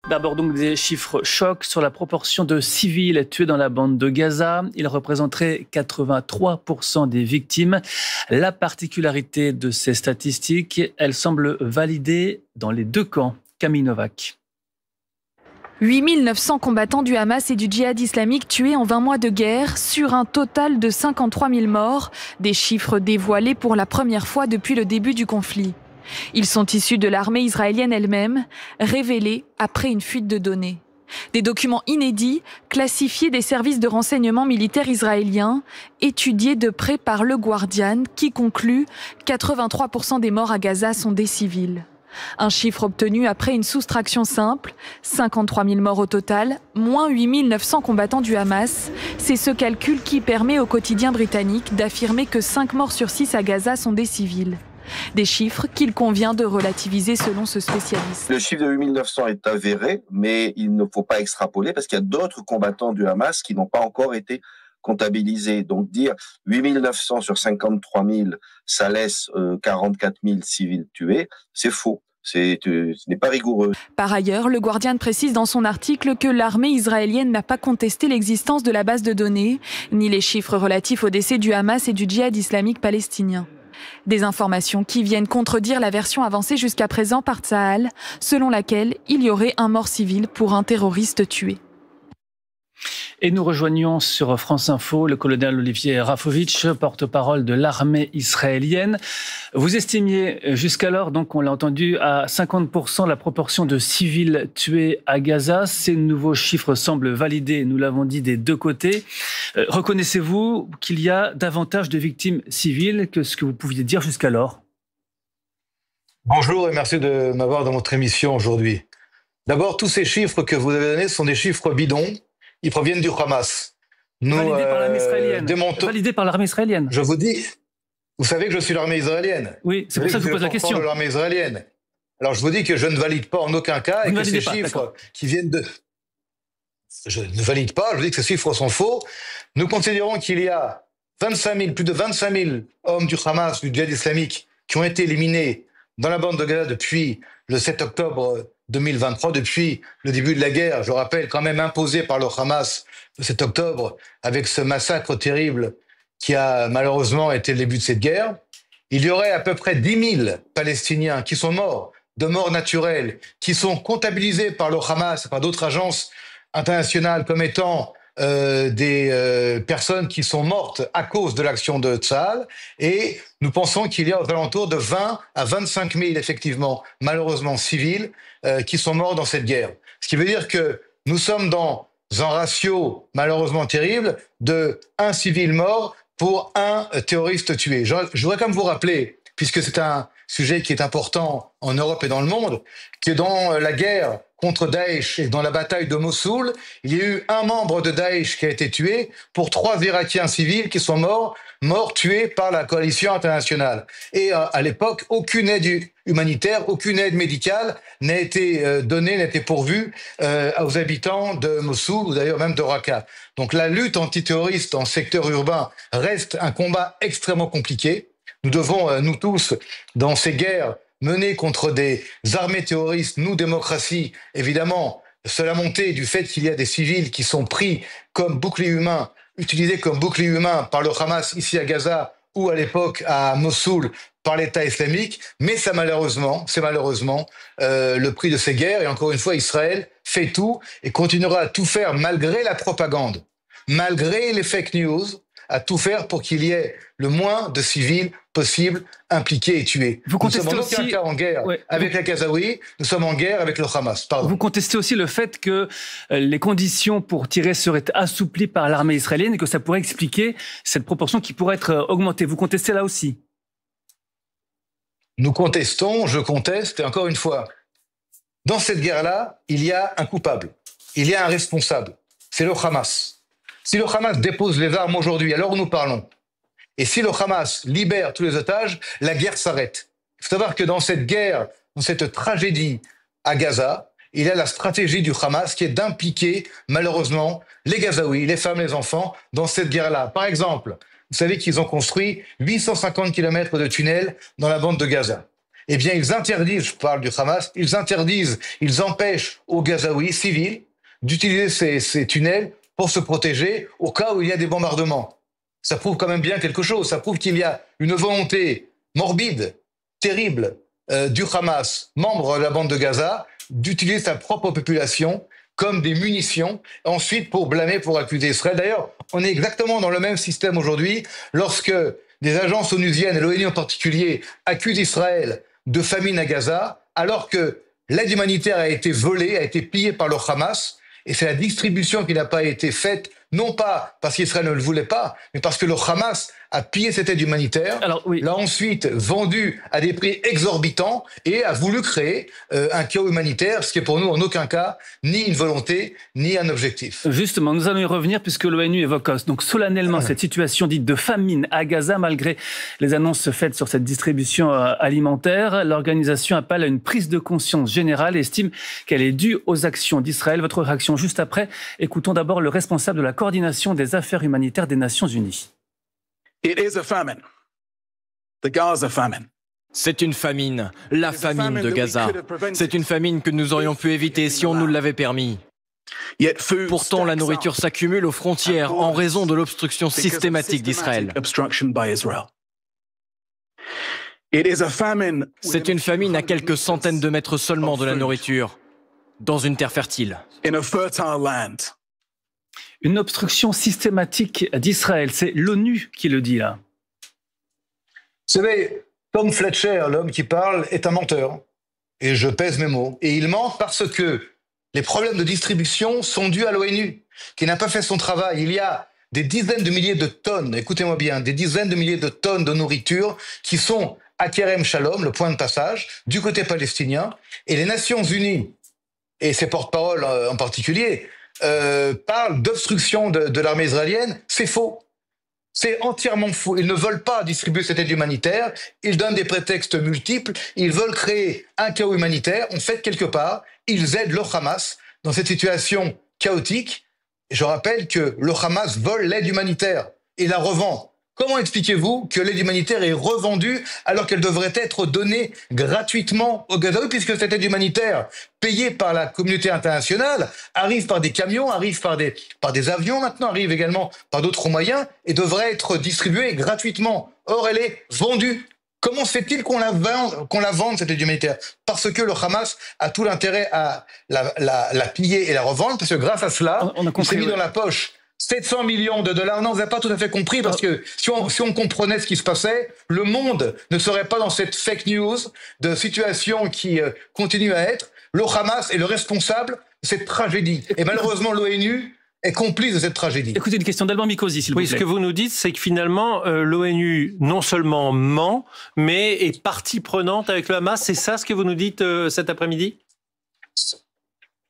D'abord donc des chiffres chocs sur la proportion de civils tués dans la bande de Gaza. Ils représenteraient 83% des victimes. La particularité de ces statistiques, elles semblent validées dans les deux camps. Camille Novak. 8 900 combattants du Hamas et du djihad islamique tués en 20 mois de guerre, sur un total de 53 000 morts, des chiffres dévoilés pour la première fois depuis le début du conflit. Ils sont issus de l'armée israélienne elle-même, révélés après une fuite de données. Des documents inédits, classifiés des services de renseignement militaires israéliens, étudiés de près par Le Guardian, qui conclut 83% des morts à Gaza sont des civils. Un chiffre obtenu après une soustraction simple, 53 000 morts au total, moins 8 900 combattants du Hamas. C'est ce calcul qui permet au quotidien britannique d'affirmer que 5 morts sur 6 à Gaza sont des civils. Des chiffres qu'il convient de relativiser selon ce spécialiste. Le chiffre de 8 900 est avéré, mais il ne faut pas extrapoler parce qu'il y a d'autres combattants du Hamas qui n'ont pas encore été comptabilisés. Donc dire 8 900 sur 53 000, ça laisse 44 000 civils tués, c'est faux. Ce n'est pas rigoureux. Par ailleurs, le Guardian précise dans son article que l'armée israélienne n'a pas contesté l'existence de la base de données, ni les chiffres relatifs aux décès du Hamas et du djihad islamique palestinien. Des informations qui viennent contredire la version avancée jusqu'à présent par Tsahal, selon laquelle il y aurait un mort civil pour un terroriste tué. Et nous rejoignons sur France Info le colonel Olivier Rafovitch, porte-parole de l'armée israélienne. Vous estimiez jusqu'alors, donc on l'a entendu, à 50% la proportion de civils tués à Gaza. Ces nouveaux chiffres semblent validés, nous l'avons dit, des deux côtés. Reconnaissez-vous qu'il y a davantage de victimes civiles que ce que vous pouviez dire jusqu'alors? Bonjour et merci de m'avoir dans votre émission aujourd'hui. D'abord, tous ces chiffres que vous avez donnés sont des chiffres bidons. Ils proviennent du Hamas. Validés par l'armée israélienne. Validés par l'armée israélienne. Je vous dis, vous savez que je suis l'armée israélienne. Oui, c'est pour ça que je vous pose la question. De l'armée israélienne. Alors je vous dis que je ne valide pas en aucun cas et que ces chiffres qui viennent de... Je ne valide pas, je vous dis que ces chiffres sont faux. Nous considérons qu'il y a plus de 25 000 hommes du Hamas, du djihad islamique, qui ont été éliminés dans la bande de Gaza depuis le 7 octobre 2023, depuis le début de la guerre, je rappelle, quand même imposé par le Hamas le 7 octobre, avec ce massacre terrible qui a malheureusement été le début de cette guerre. Il y aurait à peu près 10 000 Palestiniens qui sont morts de mort naturelle, qui sont comptabilisés par le Hamas et par d'autres agences internationales comme étant des personnes qui sont mortes à cause de l'action de Tsahal, et nous pensons qu'il y a aux alentours de 20 à 25 000, effectivement, malheureusement civils, qui sont morts dans cette guerre. Ce qui veut dire que nous sommes dans un ratio malheureusement terrible de 1 civil mort pour 1 terroriste tué. Je voudrais quand même vous rappeler, puisque c'est un sujet qui est important en Europe et dans le monde, que dans la guerre contre Daesh et dans la bataille de Mossoul, il y a eu un membre de Daesh qui a été tué pour 3 Irakiens civils qui sont morts tués par la coalition internationale. Et à l'époque, aucune aide humanitaire, aucune aide médicale n'a été donnée, n'a été pourvue aux habitants de Mossoul ou d'ailleurs même de Raqqa. Donc la lutte antiterroriste en secteur urbain reste un combat extrêmement compliqué. Nous devons, nous tous, dans ces guerres menées contre des armées terroristes, nous, démocratie, évidemment, cela montée du fait qu'il y a des civils qui sont pris comme boucliers humains, utilisés comme boucliers humains par le Hamas ici à Gaza ou à l'époque à Mossoul par l'État islamique, mais c'est malheureusement le prix de ces guerres. Et encore une fois, Israël fait tout et continuera à tout faire malgré la propagande, malgré les fake news, à tout faire pour qu'il y ait le moins de civils possible impliqués et tués. Nous sommes en aucun cas en guerre avec les Gazaouis, nous sommes en guerre avec le Hamas. Pardon. Vous contestez aussi le fait que les conditions pour tirer seraient assouplies par l'armée israélienne et que ça pourrait expliquer cette proportion qui pourrait être augmentée. Vous contestez là aussi? Nous contestons, je conteste, et encore une fois, dans cette guerre-là, il y a un coupable, il y a un responsable, c'est le Hamas. Si le Hamas dépose les armes aujourd'hui, alors nous parlons. Et si le Hamas libère tous les otages, la guerre s'arrête. Il faut savoir que dans cette guerre, dans cette tragédie à Gaza, il y a la stratégie du Hamas qui est d'impliquer, malheureusement, les Gazaouis, les femmes, les enfants, dans cette guerre-là. Par exemple, vous savez qu'ils ont construit 850 km de tunnels dans la bande de Gaza. eh bien, ils interdisent, je parle du Hamas, ils empêchent aux Gazaouis civils d'utiliser ces tunnels pour se protéger au cas où il y a des bombardements. Ça prouve quand même bien quelque chose. Ça prouve qu'il y a une volonté morbide, terrible, du Hamas, membre de la bande de Gaza, d'utiliser sa propre population comme des munitions, ensuite pour blâmer, pour accuser Israël. D'ailleurs, on est exactement dans le même système aujourd'hui lorsque des agences onusiennes, et l'ONU en particulier, accusent Israël de famine à Gaza, alors que l'aide humanitaire a été volée, a été pillée par le Hamas, et c'est la distribution qui n'a pas été faite, non pas parce qu'Israël ne le voulait pas, mais parce que le Hamas a pillé cette aide humanitaire, l'a ensuite vendue à des prix exorbitants et a voulu créer un chaos humanitaire, ce qui est pour nous en aucun cas ni une volonté, ni un objectif. Justement, nous allons y revenir puisque l'ONU évoque donc solennellement cette situation dite de famine à Gaza, malgré les annonces faites sur cette distribution alimentaire. L'organisation appelle à une prise de conscience générale et estime qu'elle est due aux actions d'Israël. Votre réaction juste après. Écoutons d'abord le responsable de la coordination des affaires humanitaires des Nations Unies. It is a famine. The Gaza famine. C'est une famine, la famine de Gaza. C'est une famine que nous aurions pu éviter si on nous l'avait permis. Pourtant, la nourriture s'accumule aux frontières en raison de l'obstruction systématique d'Israël. C'est une famine à quelques centaines de mètres seulement de la nourriture, dans une terre fertile. Une obstruction systématique d'Israël, c'est l'ONU qui le dit là. Vous savez, Tom Fletcher, l'homme qui parle, est un menteur. Et je pèse mes mots. Et il ment parce que les problèmes de distribution sont dus à l'ONU, qui n'a pas fait son travail. Il y a des dizaines de milliers de tonnes, écoutez-moi bien, des dizaines de milliers de tonnes de nourriture qui sont à Kerem Shalom, le point de passage, du côté palestinien. Et les Nations Unies, et ses porte-paroles en particulier, parlent d'obstruction de l'armée israélienne. C'est faux. C'est entièrement faux. Ils ne veulent pas distribuer cette aide humanitaire. Ils donnent des prétextes multiples. Ils veulent créer un chaos humanitaire. En fait, quelque part, ils aident le Hamas dans cette situation chaotique. Et je rappelle que le Hamas vole l'aide humanitaire et la revend. Comment expliquez-vous que l'aide humanitaire est revendue alors qu'elle devrait être donnée gratuitement aux Gazaouis, puisque cette aide humanitaire, payée par la communauté internationale, arrive par des camions, arrive par des avions maintenant, arrive également par d'autres moyens et devrait être distribuée gratuitement. Or, elle est vendue. Comment se fait-il qu'on la vende, cette aide humanitaire? Parce que le Hamas a tout l'intérêt à la piller et la revendre, parce que grâce à cela, il s'est mis dans la poche 700 millions de dollars. Non, vous n'avez pas tout à fait compris, parce que si on comprenait ce qui se passait, le monde ne serait pas dans cette fake news de situation qui continue à être. Le Hamas est le responsable de cette tragédie. Et malheureusement, l'ONU est complice de cette tragédie. Écoutez, une question d'Alban Mikosi, s'il vous plaît. Oui, ce que vous nous dites, c'est que finalement, l'ONU non seulement ment, mais est partie prenante avec le Hamas. C'est ça ce que vous nous dites cet après-midi?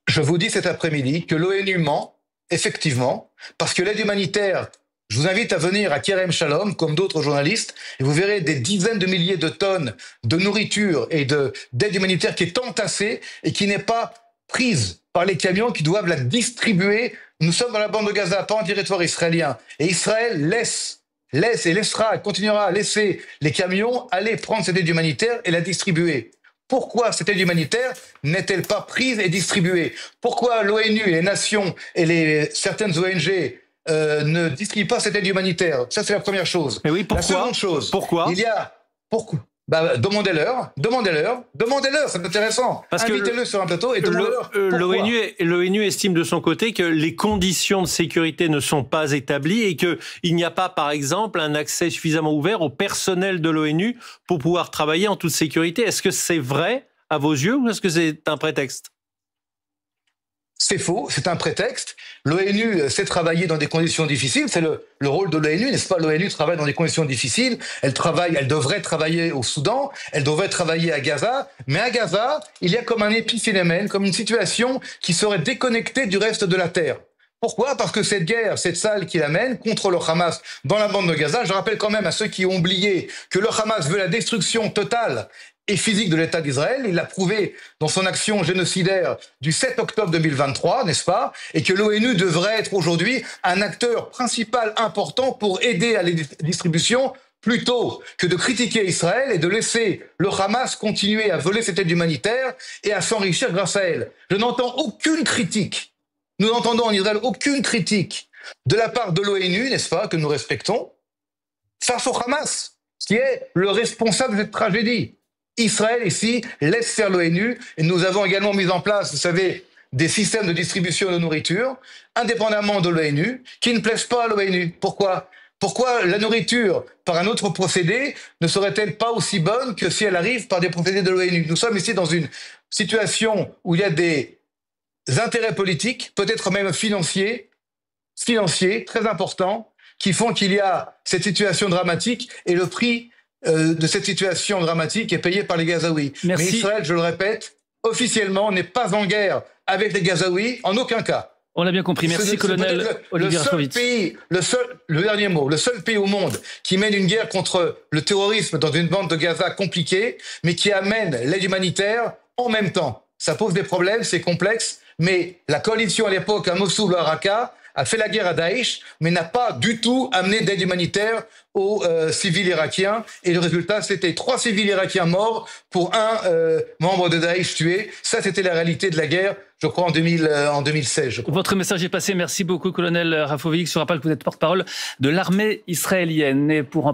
Je vous dis cet après-midi que l'ONU ment, effectivement, parce que l'aide humanitaire, je vous invite à venir à Kerem Shalom, comme d'autres journalistes, et vous verrez des dizaines de milliers de tonnes de nourriture et d'aide humanitaire qui est entassée et qui n'est pas prise par les camions qui doivent la distribuer. Nous sommes dans la bande de Gaza, pas en territoire israélien. Et Israël laisse et laissera, continuera à laisser les camions aller prendre cette aide humanitaire et la distribuer. Pourquoi cette aide humanitaire n'est-elle pas prise et distribuée? Pourquoi l'ONU et les nations et certaines ONG ne distribuent pas cette aide humanitaire? Ça, c'est la première chose. Mais oui, pourquoi? La seconde chose, pourquoi? Pourquoi? Demandez-leur, c'est intéressant. Invitez-le sur un plateau et demandez-leur. L'ONU estime de son côté que les conditions de sécurité ne sont pas établies et qu'il n'y a pas, par exemple, un accès suffisamment ouvert au personnel de l'ONU pour pouvoir travailler en toute sécurité. Est-ce que c'est vrai à vos yeux ou est-ce que c'est un prétexte? C'est faux, c'est un prétexte. L'ONU sait travailler dans des conditions difficiles, c'est le rôle de l'ONU, n'est-ce pas? L'ONU travaille dans des conditions difficiles, elle devrait travailler au Soudan, elle devrait travailler à Gaza, mais à Gaza, il y a comme un épiphénomène, comme une situation qui serait déconnectée du reste de la Terre. Pourquoi? Parce que cette guerre, cette salle qui la mène contre le Hamas dans la bande de Gaza, je rappelle quand même à ceux qui ont oublié que le Hamas veut la destruction totale et physique de l'État d'Israël. Il l'a prouvé dans son action génocidaire du 7 octobre 2023, n'est-ce pas? Et que l'ONU devrait être aujourd'hui un acteur principal important pour aider à la distribution plutôt que de critiquer Israël et de laisser le Hamas continuer à voler cette aide humanitaire et à s'enrichir grâce à elle. Je n'entends aucune critique. Nous n'entendons en Israël aucune critique de la part de l'ONU, n'est-ce pas, que nous respectons, face au Hamas, qui est le responsable de cette tragédie. Israël, ici, laisse faire l'ONU, et nous avons également mis en place, vous savez, des systèmes de distribution de nourriture, indépendamment de l'ONU, qui ne plaisent pas à l'ONU. Pourquoi ? Pourquoi la nourriture, par un autre procédé, ne serait-elle pas aussi bonne que si elle arrive par des procédés de l'ONU? Nous sommes ici dans une situation où il y a des intérêts politiques, peut-être même financiers, très importants, qui font qu'il y a cette situation dramatique, et le prix de cette situation dramatique est payé par les Gazaouis. Merci. Mais Israël, je le répète, officiellement n'est pas en guerre avec les Gazaouis, en aucun cas. On l'a bien compris. Merci, colonel Olivier Rafovitch. Le dernier mot, le seul pays au monde qui mène une guerre contre le terrorisme dans une bande de Gaza compliquée, mais qui amène l'aide humanitaire en même temps. Ça pose des problèmes, c'est complexe, mais la coalition à l'époque à Mossoul ou à Raqqa a fait la guerre à Daesh, mais n'a pas du tout amené d'aide humanitaire aux civils irakiens. Et le résultat, c'était 3 civils irakiens morts pour un membre de Daesh tué. Ça, c'était la réalité de la guerre, je crois, en 2016. Je crois. Votre message est passé. Merci beaucoup, colonel Rafovitch. Je rappelle que vous êtes porte-parole de l'armée israélienne. Et pour en